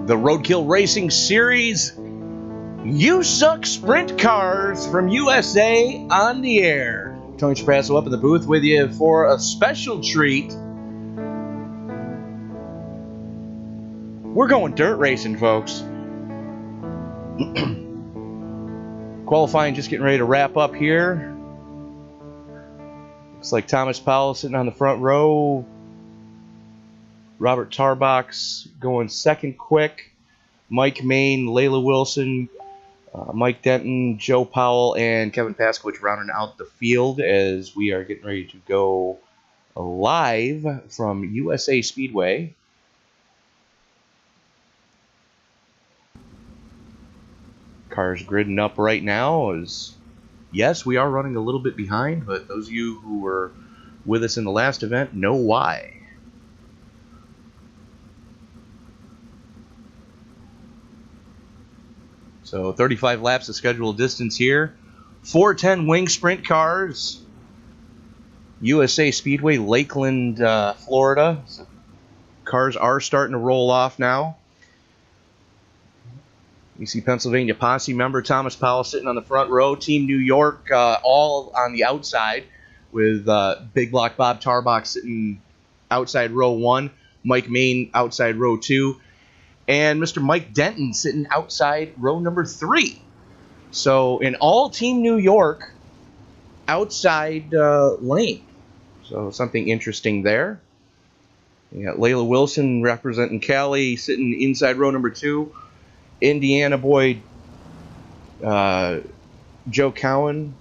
The Roadkill Racing Series USUK Sprint Cars from USA on the air. Tony Trapasso up in the booth with you for a special treat. We're going dirt racing, folks. Qualifying just getting ready to wrap up here. Looks like Thomas Powell sitting on the front row. Robert Tarbox going second quick. Mike Main, Layla Wilson, Mike Denton, Joe Powell, and Kevin Paskowitz rounding out the field as we are getting ready to go live from USA Speedway. Cars gridding up right now. Yes, we are running a little bit behind, but those of you who were with us in the last event know why. So 35 laps of scheduled distance here. 410 wing sprint cars. USA Speedway, Lakeland, Florida. So cars are starting to roll off now. You see Pennsylvania Posse member Thomas Powell sitting on the front row. Team New York all on the outside with Big Block Bob Tarbox sitting outside row 1. Mike Main outside row 2. And Mr. Mike Denton sitting outside row number 3. So in all Team New York outside lane. So something interesting there. You got Layla Wilson representing Cali sitting inside row number 2. Indiana boy Joe Cowan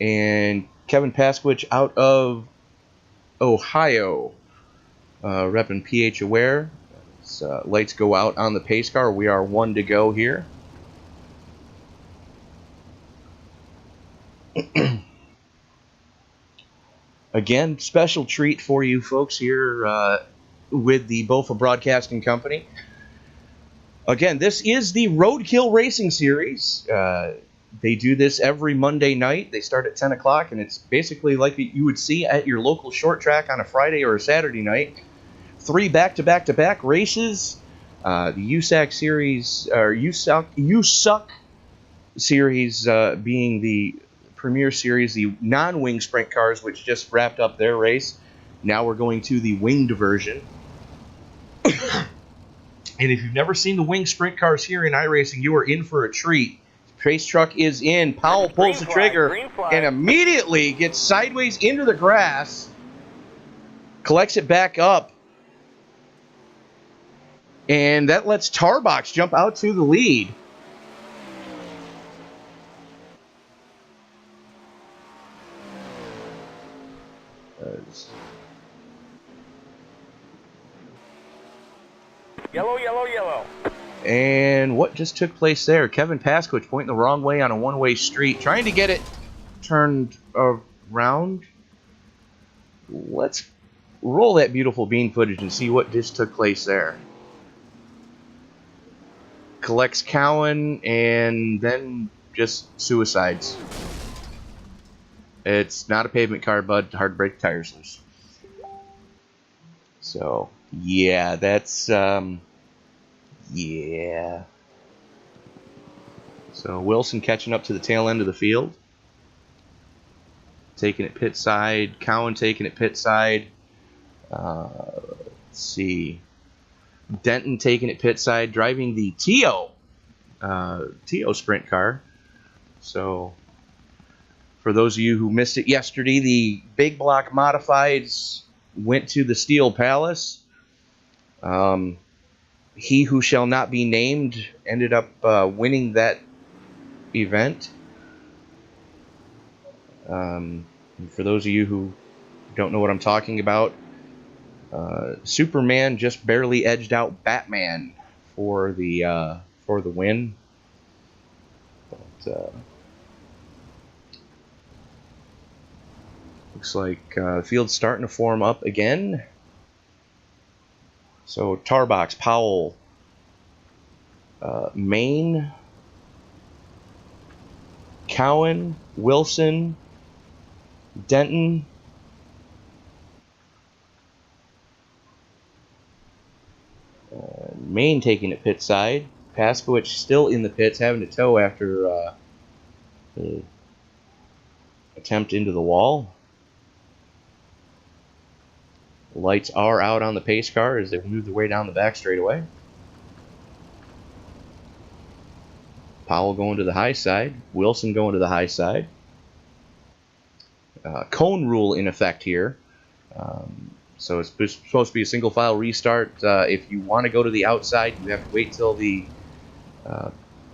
and Kevin Paskowitz out of Ohio repping PH Aware. Lights go out on the pace car. We are 1 to go here. Again, special treat for you folks here with the Bofa Broadcasting Company. Again, this is the Roadkill Racing Series. They do this every Monday night. They start at 10 o'clock, and it's basically like you would see at your local short track on a Friday or a Saturday night. 3 back-to-back-to-back races. The USAC series, or USUK series being the premier series, the non-wing sprint cars, which just wrapped up their race. Now we're going to the winged version. And if you've never seen the wing sprint cars here in iRacing, you are in for a treat. Pace truck is in. Powell pulls the trigger and immediately gets sideways into the grass. Collects it back up. And that lets Tarbox jump out to the lead. Yellow, yellow, yellow. And what just took place there? Kevin Paskowitz pointing the wrong way on a one-way street, trying to get it turned around. Let's roll that beautiful bean footage and see what just took place there. Collects Cowan and then just suicides. It's not a pavement car, bud. Hard to break the tires loose. So, yeah, that's, yeah. So, Wilson catching up to the tail end of the field. Taking it pit side. Cowan taking it pit side. Let's see. Denton taking it pit side, driving the Tio sprint car. So, for those of you who missed it yesterday, the Big Block Modifieds went to the Steel Palace. He who shall not be named ended up winning that event. And for those of you who don't know what I'm talking about, Superman just barely edged out Batman for the win. But, looks like the field's starting to form up again. So Tarbox, Powell, Main, Cowan, Wilson, Denton, Main taking it pit side. Paskowicz still in the pits, having to tow after the attempt into the wall. The lights are out on the pace car as they move their way down the back straightaway. Powell going to the high side. Wilson going to the high side. Cone rule in effect here. So it's supposed to be a single file restart. If you want to go to the outside, you have to wait till the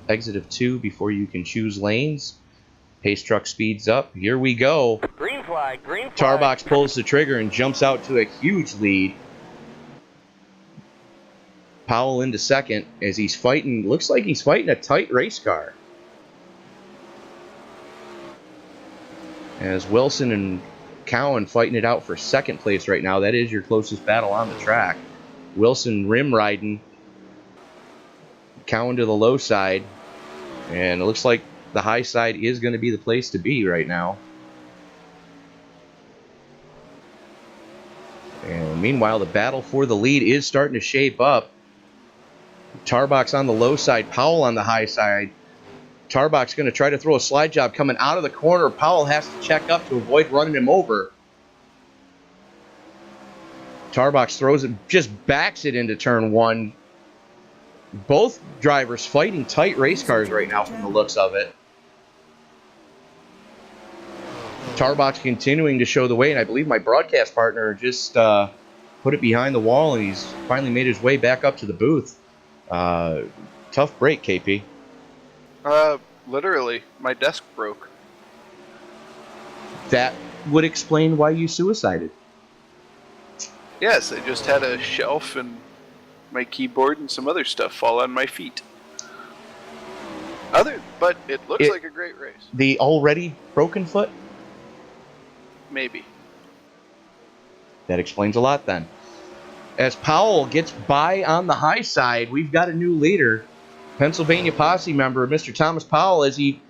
exit of 2 before you can choose lanes. Pace truck speeds up. Here we go. Green flag, green flag. Tarbox pulls the trigger and jumps out to a huge lead. Powell into second as he's fighting. Looks like he's fighting a tight race car. As Wilson and Cowan fighting it out for second place right now. That is your closest battle on the track. Wilson rim riding. Cowan to the low side. And it looks like the high side is going to be the place to be right now. And meanwhile, the battle for the lead is starting to shape up. Tarbox on the low side, Powell on the high side. Tarbox going to try to throw a slide job coming out of the corner. Powell has to check up to avoid running him over. Tarbox throws it, just backs it into turn 1. Both drivers fighting tight race cars right now from the looks of it. Tarbox continuing to show the way, and I believe my broadcast partner just put it behind the wall, and he's finally made his way back up to the booth. Tough break, KP. Literally, my desk broke. That would explain why you suicided. Yes, I just had a shelf and my keyboard and some other stuff fall on my feet. But it looks like a great race. The already broken foot? Maybe. That explains a lot then. As Powell gets by on the high side, we've got a new leader. Pennsylvania Posse member, Mr. Thomas Powell, as he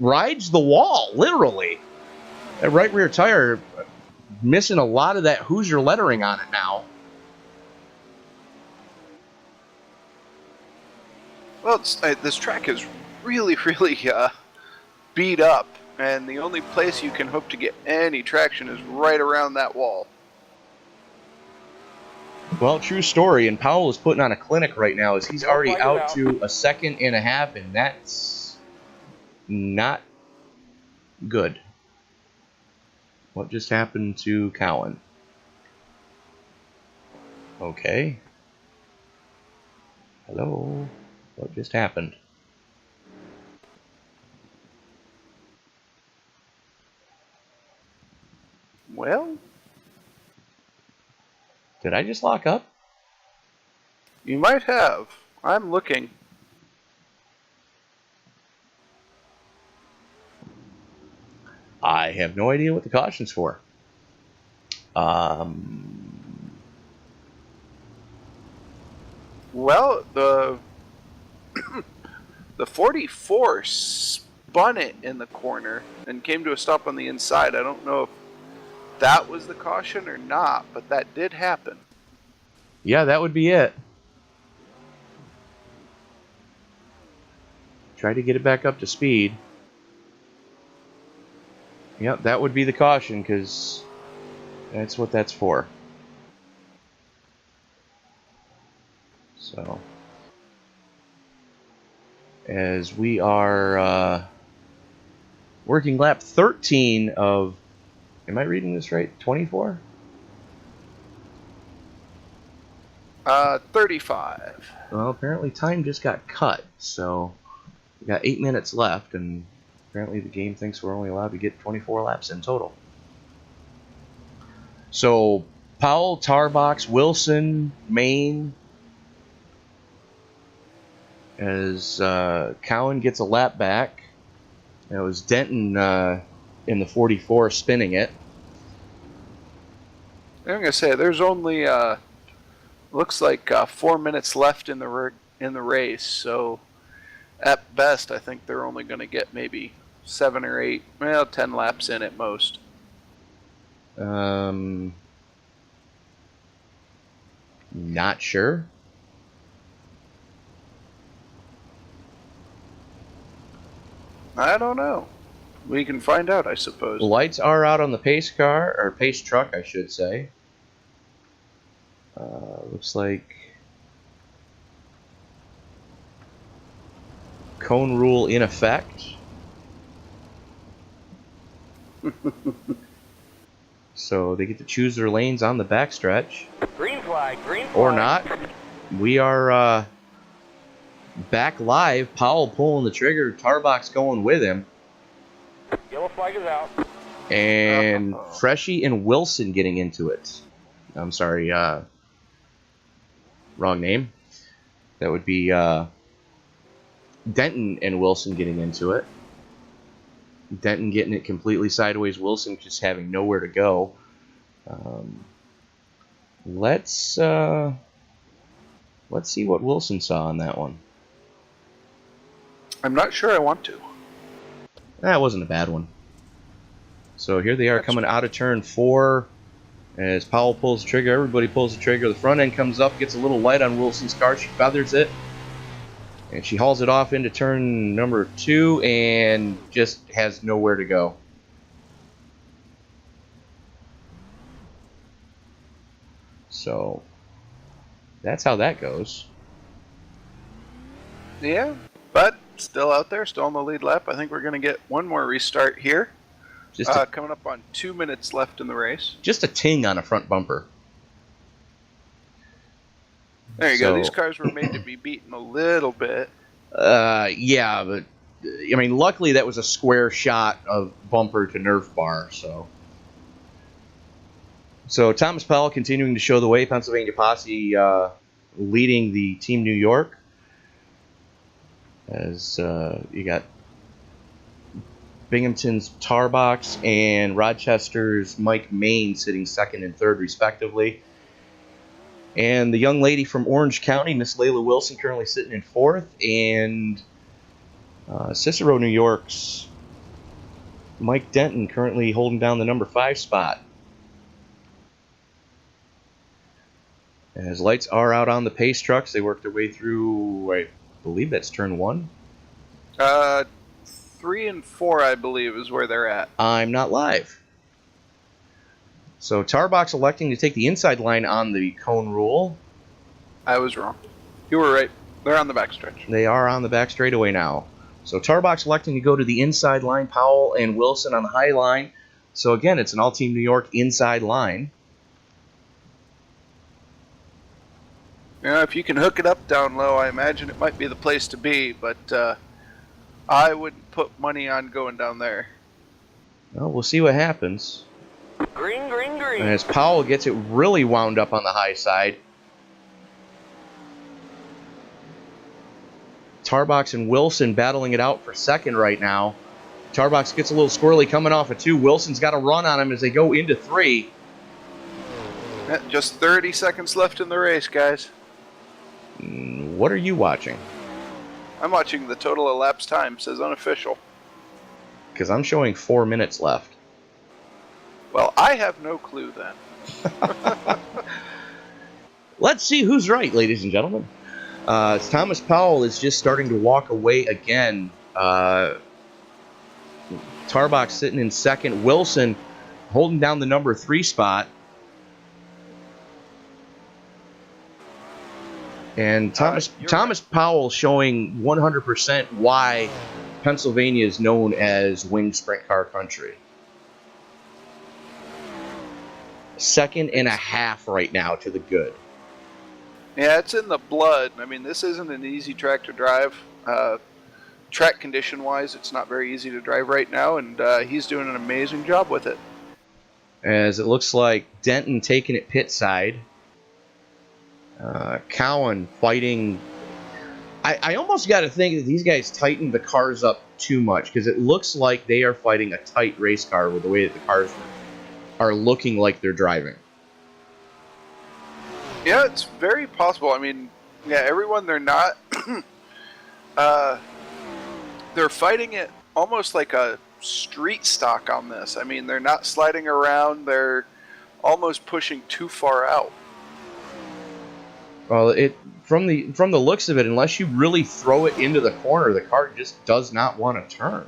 rides the wall, literally. That right rear tire missing a lot of that Hoosier lettering on it now. Well, this track is really, really beat up, and the only place you can hope to get any traction is right around that wall. Well, true story, and Powell is putting on a clinic right now as he's already out to a second and a half, and that's not good. What just happened to Cowan? Okay. Hello? What just happened? Well, did I just lock up? you might have. I'm looking. I have no idea what the caution's for. Well, the 44 spun it in the corner and came to a stop on the inside. I don't know if that was the caution or not, but that did happen. Yeah, that would be it. Try to get it back up to speed. Yep, that would be the caution, because that's what that's for. So, as we are working lap 13 of, am I reading this right, 24? 35. Well, apparently time just got cut, so we got 8 minutes left, and apparently the game thinks we're only allowed to get 24 laps in total. So, Powell, Tarbox, Wilson, Main, as Cowan gets a lap back. It was Denton in the 44 spinning it. I'm going to say, there's only, looks like 4 minutes left in the race, so at best, I think they're only going to get maybe 7 or 8, well, 10 laps in at most. Not sure. I don't know. We can find out, I suppose. Lights are out on the pace car, or pace truck, I should say. Looks like cone rule in effect. So they get to choose their lanes on the backstretch. Green flag, green flag. Or not. We are back live. Powell pulling the trigger. Tarbox going with him. Yellow flag is out. And Freshie and Wilson getting into it. I'm sorry, wrong name. That would be Denton and Wilson getting into it. Denton getting it completely sideways. Wilson just having nowhere to go. Let's see what Wilson saw on that one. I'm not sure I want to. That wasn't a bad one. So here they are coming out of turn 4 as Powell pulls the trigger. Everybody pulls the trigger. The front end comes up, gets a little light on Wilson's car. She feathers it. And she hauls it off into turn number 2 and just has nowhere to go. So that's how that goes. Yeah, but still out there, still on the lead lap. I think we're going to get one more restart here. Just coming up on 2 minutes left in the race. Just a ting on a front bumper. There you go. These cars were made to be beaten a little bit. Yeah, but I mean, luckily that was a square shot of bumper to Nerf bar. So Thomas Powell continuing to show the way. Pennsylvania Posse leading the Team New York. As you got Binghamton's Tarbox and Rochester's Mike Main sitting second and third respectively. And the young lady from Orange County, Miss Layla Wilson, currently sitting in fourth. And Cicero, New York's Mike Denton currently holding down the number 5 spot. As lights are out on the pace trucks, they work their way through, I believe that's turn 1. 3 and 4, I believe, is where they're at. I'm not live. So Tarbox electing to take the inside line on the cone rule. I was wrong. You were right. They're on the backstretch. They are on the back straightaway now. So Tarbox electing to go to the inside line. Powell and Wilson on the high line. So again, it's an all-team New York inside line. Yeah, if you can hook it up down low, I imagine it might be the place to be, but I wouldn't put money on going down there. Well, we'll see what happens. Green, green, green. And as Powell gets it really wound up on the high side. Tarbox and Wilson battling it out for second right now. Tarbox gets a little squirrely coming off of 2. Wilson's got a run on him as they go into 3. Yeah, just 30 seconds left in the race, guys. What are you watching? I'm watching the total elapsed time. It says unofficial. Because I'm showing 4 minutes left. Well, I have no clue then. Let's see who's right, ladies and gentlemen. Thomas Powell is just starting to walk away again. Tarbox sitting in second. Wilson holding down the number 3 spot. And Thomas Powell showing 100% why Pennsylvania is known as winged sprint car country. 2.5 seconds right now to the good. Yeah, it's in the blood. I mean, this isn't an easy track to drive. Track condition-wise, it's not very easy to drive right now, and he's doing an amazing job with it. As it looks like Denton taking it pit side. Cowan fighting. I almost got to think that these guys tightened the cars up too much, because it looks like they are fighting a tight race car with the way that the cars are looking like they're driving. Yeah, it's very possible. I mean, yeah, everyone, they're not... they're fighting it almost like a street stock on this. I mean, they're not sliding around. They're almost pushing too far out. Well, from the looks of it, unless you really throw it into the corner, the car just does not want to turn.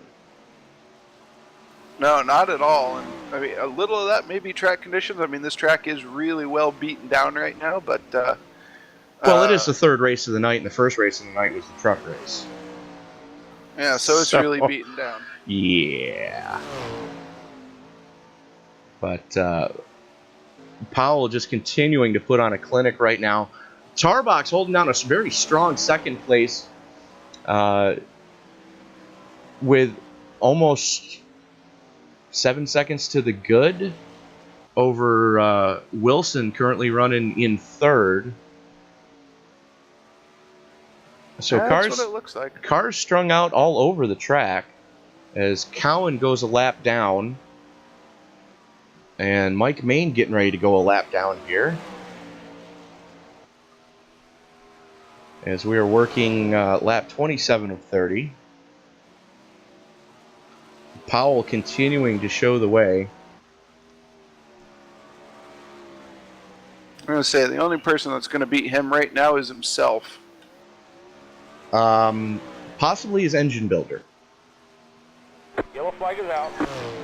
No, not at all. And I mean, a little of that may be track conditions. I mean, this track is really well beaten down right now, but Well, it is the third race of the night, and the first race of the night was the truck race. yeah, so it's really beaten down. Yeah. But Powell just continuing to put on a clinic right now. Tarbox holding down a very strong second place with almost 7 seconds to the good over Wilson, currently running in third. So Yeah, that's what it looks like. Cars strung out all over the track as Cowan goes a lap down. And Mike Main getting ready to go a lap down here. As we are working lap 27 of 30. Powell continuing to show the way. I'm going to say the only person that's going to beat him right now is himself. Possibly his engine builder. Yellow flag is out.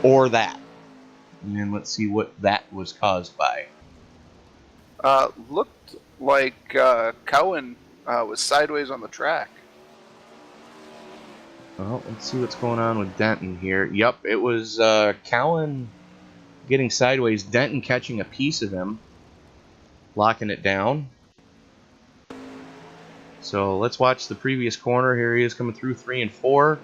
Or that. And let's see what that was caused by. Looked like Cowan was sideways on the track. Well, let's see what's going on with Denton here. Yep, it was Cowan getting sideways. Denton catching a piece of him. Locking it down. So let's watch the previous corner. Here he is coming through 3 and 4.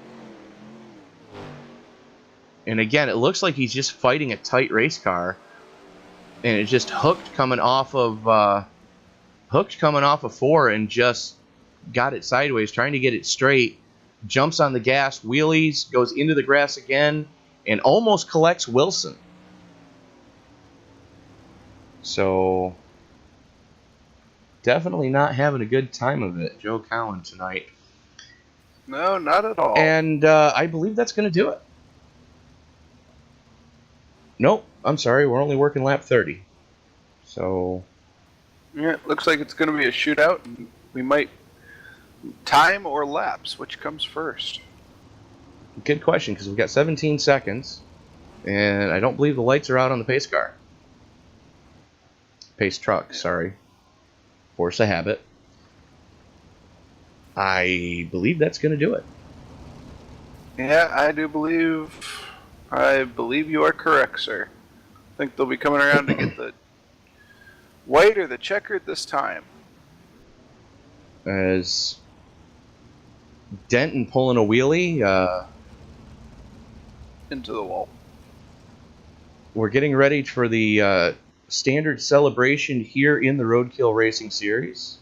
And again, it looks like he's just fighting a tight race car. And it's just hooked coming off of 4 and just got it sideways, trying to get it straight. Jumps on the gas, wheelies, goes into the grass again, and almost collects Wilson. So definitely not having a good time of it, Joe Cowan tonight. No, not at all. And I believe that's going to do it. Nope, I'm sorry, we're only working lap 30. So yeah, it looks like it's going to be a shootout. And we might time or laps. Which comes first? good question, because we've got 17 seconds, and I don't believe the lights are out on the pace car. Pace truck, sorry. Force of habit. I believe that's going to do it. Yeah, I believe you are correct, sir. I think they'll be coming around to get the white or the checkered this time. As Denton pulling a wheelie. Into the wall. We're getting ready for the standard celebration here in the Roadkill Racing Series.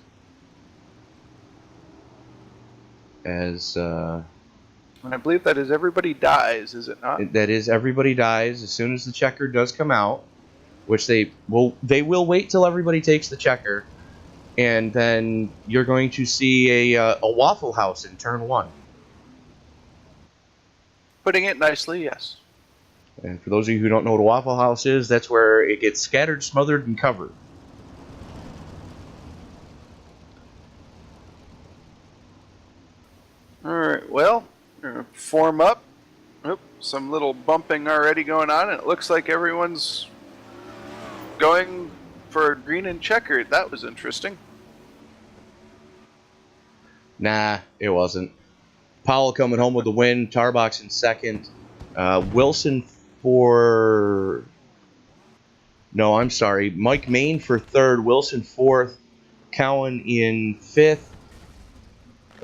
As And I believe that is everybody dies, is it not? that is, everybody dies as soon as the checker does come out, which they will wait till everybody takes the checker, and then you're going to see a Waffle House in turn 1. Putting it nicely, yes. And for those of you who don't know what a Waffle House is, that's where it gets scattered, smothered, and covered. Alright, well, form up. Oop, some little bumping already going on, and it looks like everyone's going for green and checkered. That was interesting. Nah, it wasn't. Powell coming home with the win. Tarbox in second. Wilson for... No, I'm sorry. Mike Main for third. Wilson fourth. Cowan in fifth.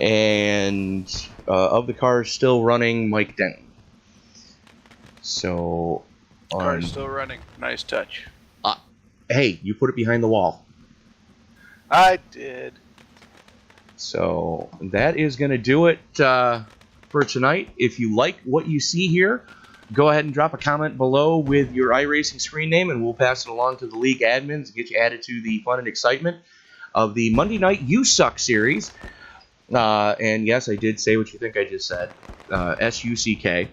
And of the cars still running, Mike Denton. So... Car's still running. Nice touch. Hey, you put it behind the wall. I did. So that is going to do it for tonight. If you like what you see here, go ahead and drop a comment below with your iRacing screen name, and we'll pass it along to the league admins and get you added to the fun and excitement of the Monday Night USUK series. And yes, I did say what you think I just said. SUCK.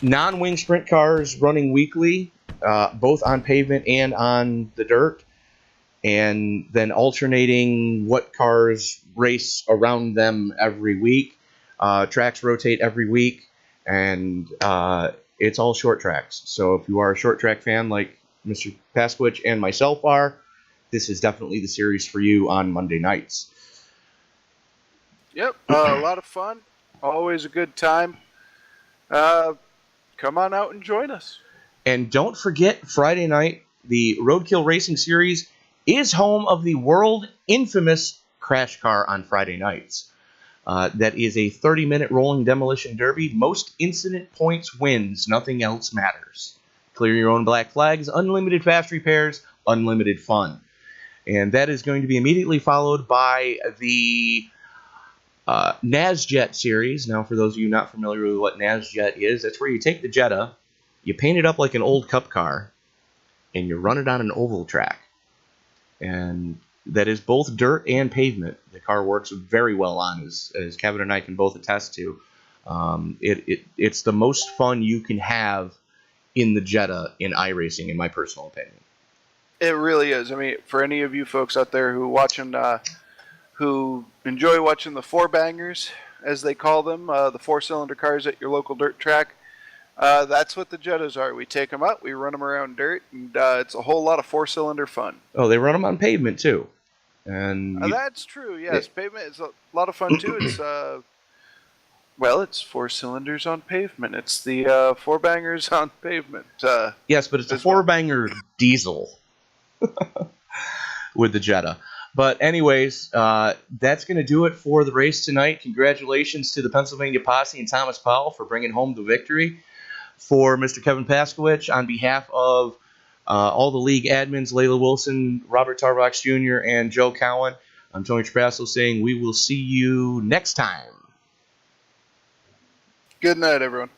Non-wing sprint cars running weekly, both on pavement and on the dirt. And then alternating what cars race around them every week. Tracks rotate every week. and it's all short tracks. So if you are a short track fan like Mr. Pasquich and myself are, this is definitely the series for you on Monday nights. Yep, a lot of fun. Always a good time. Come on out and join us. And don't forget, Friday night, the Roadkill Racing Series is home of the world infamous Crash Car on Friday nights. That is a 30-minute rolling demolition derby. Most incident points wins. Nothing else matters. Clear your own black flags, unlimited fast repairs, unlimited fun. And that is going to be immediately followed by the NASJet series. Now, for those of you not familiar with what NASJet is, that's where you take the Jetta, you paint it up like an old cup car, and you run it on an oval track. And that is both dirt and pavement. The car works very well on, as Kevin and I can both attest to. It's the most fun you can have in the Jetta in iRacing, in my personal opinion. It really is. I mean, for any of you folks out there who enjoy watching the four bangers, as they call them, the four-cylinder cars at your local dirt track, that's what the Jettas are. We take them out, we run them around dirt, and it's a whole lot of four-cylinder fun. Oh, they run them on pavement, too. And that's true, yes. Pavement is a lot of fun, too. It's, it's four cylinders on pavement. It's the four bangers on pavement. Yes, but it's a four-banger diesel with the Jetta. But anyways, that's going to do it for the race tonight. Congratulations to the Pennsylvania Posse and Thomas Powell for bringing home the victory. For Mr. Kevin Pasquich, on behalf of all the league admins, Layla Wilson, Robert Tarbox Jr., and Joe Cowan, I'm Tony Trapasso saying we will see you next time. Good night, everyone.